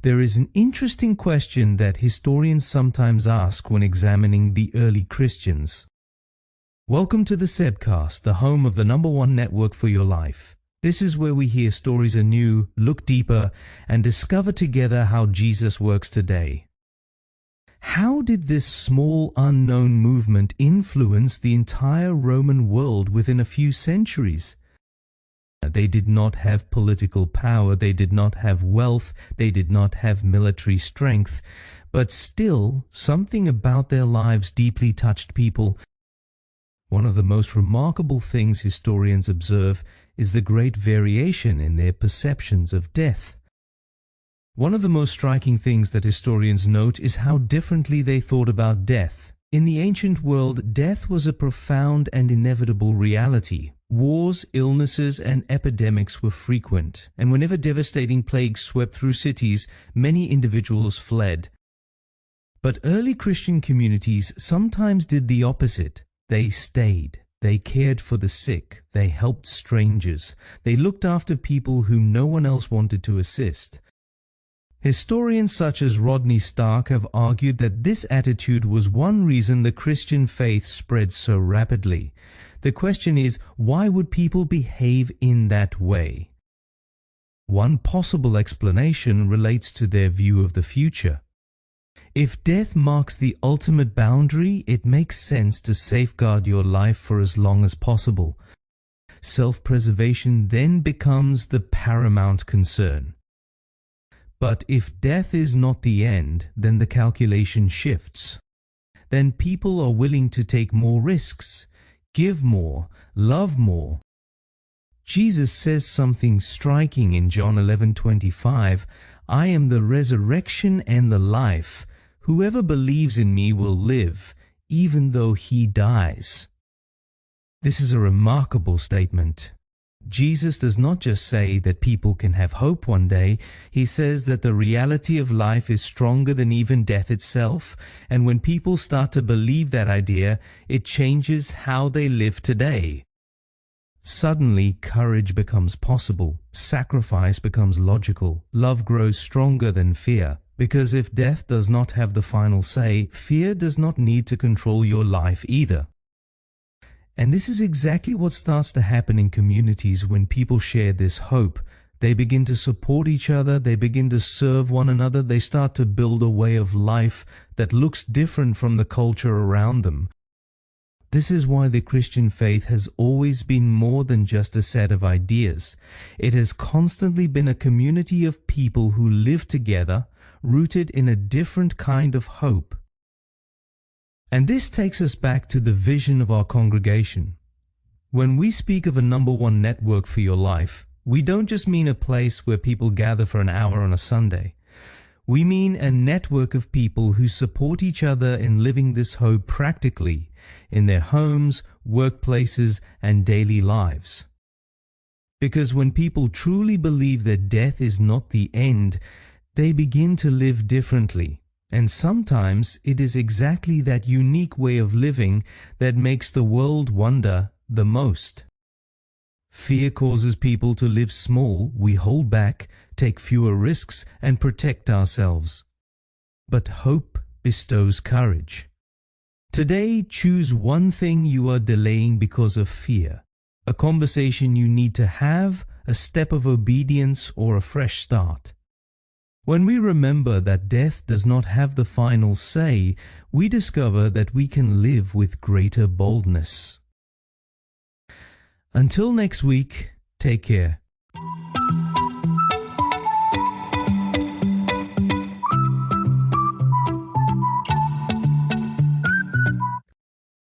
There is an interesting question that historians sometimes ask when examining the early Christians. Welcome to the Sebcast, the home of the #1 network for your life. This is where we hear stories anew, look deeper, and discover together how Jesus works today. How did this small unknown movement influence the entire Roman world within a few centuries? They did not have political power, they did not have wealth, they did not have military strength, but still something about their lives deeply touched people. One of the most remarkable things historians observe is the great variation in their perceptions of death. One of the most striking things that historians note is how differently they thought about death. In the ancient world, death was a profound and inevitable reality. Wars, illnesses, and epidemics were frequent, and whenever devastating plagues swept through cities, many individuals fled. But early Christian communities sometimes did the opposite. They stayed. They cared for the sick. They helped strangers. They looked after people whom no one else wanted to assist. Historians such as Rodney Stark have argued that this attitude was one reason the Christian faith spread so rapidly. The question is, why would people behave in that way? One possible explanation relates to their view of the future. If death marks the ultimate boundary, it makes sense to safeguard your life for as long as possible. Self-preservation then becomes the paramount concern. But if death is not the end, then the calculation shifts. Then people are willing to take more risks, give more, love more. Jesus says something striking in John 11:25, "I am the resurrection and the life. Whoever believes in me will live, even though he dies." This is a remarkable statement. Jesus does not just say that people can have hope one day. He says that the reality of life is stronger than even death itself, and when people start to believe that idea, it changes how they live today. Suddenly, courage becomes possible, sacrifice becomes logical, love grows stronger than fear. Because if death does not have the final say, fear does not need to control your life either. And this is exactly what starts to happen in communities when people share this hope. They begin to support each other, they begin to serve one another, they start to build a way of life that looks different from the culture around them. This is why the Christian faith has always been more than just a set of ideas. It has constantly been a community of people who live together, rooted in a different kind of hope. And this takes us back to the vision of our congregation. When we speak of a #1 network for your life, we don't just mean a place where people gather for an hour on a Sunday. We mean a network of people who support each other in living this hope practically in their homes, workplaces, and daily lives. Because when people truly believe that death is not the end, they begin to live differently. And sometimes it is exactly that unique way of living that makes the world wonder the most. Fear causes people to live small, we hold back, take fewer risks, and protect ourselves. But hope bestows courage. Today, choose one thing you are delaying because of fear, a conversation you need to have, a step of obedience, or a fresh start. When we remember that death does not have the final say, we discover that we can live with greater boldness. Until next week, take care.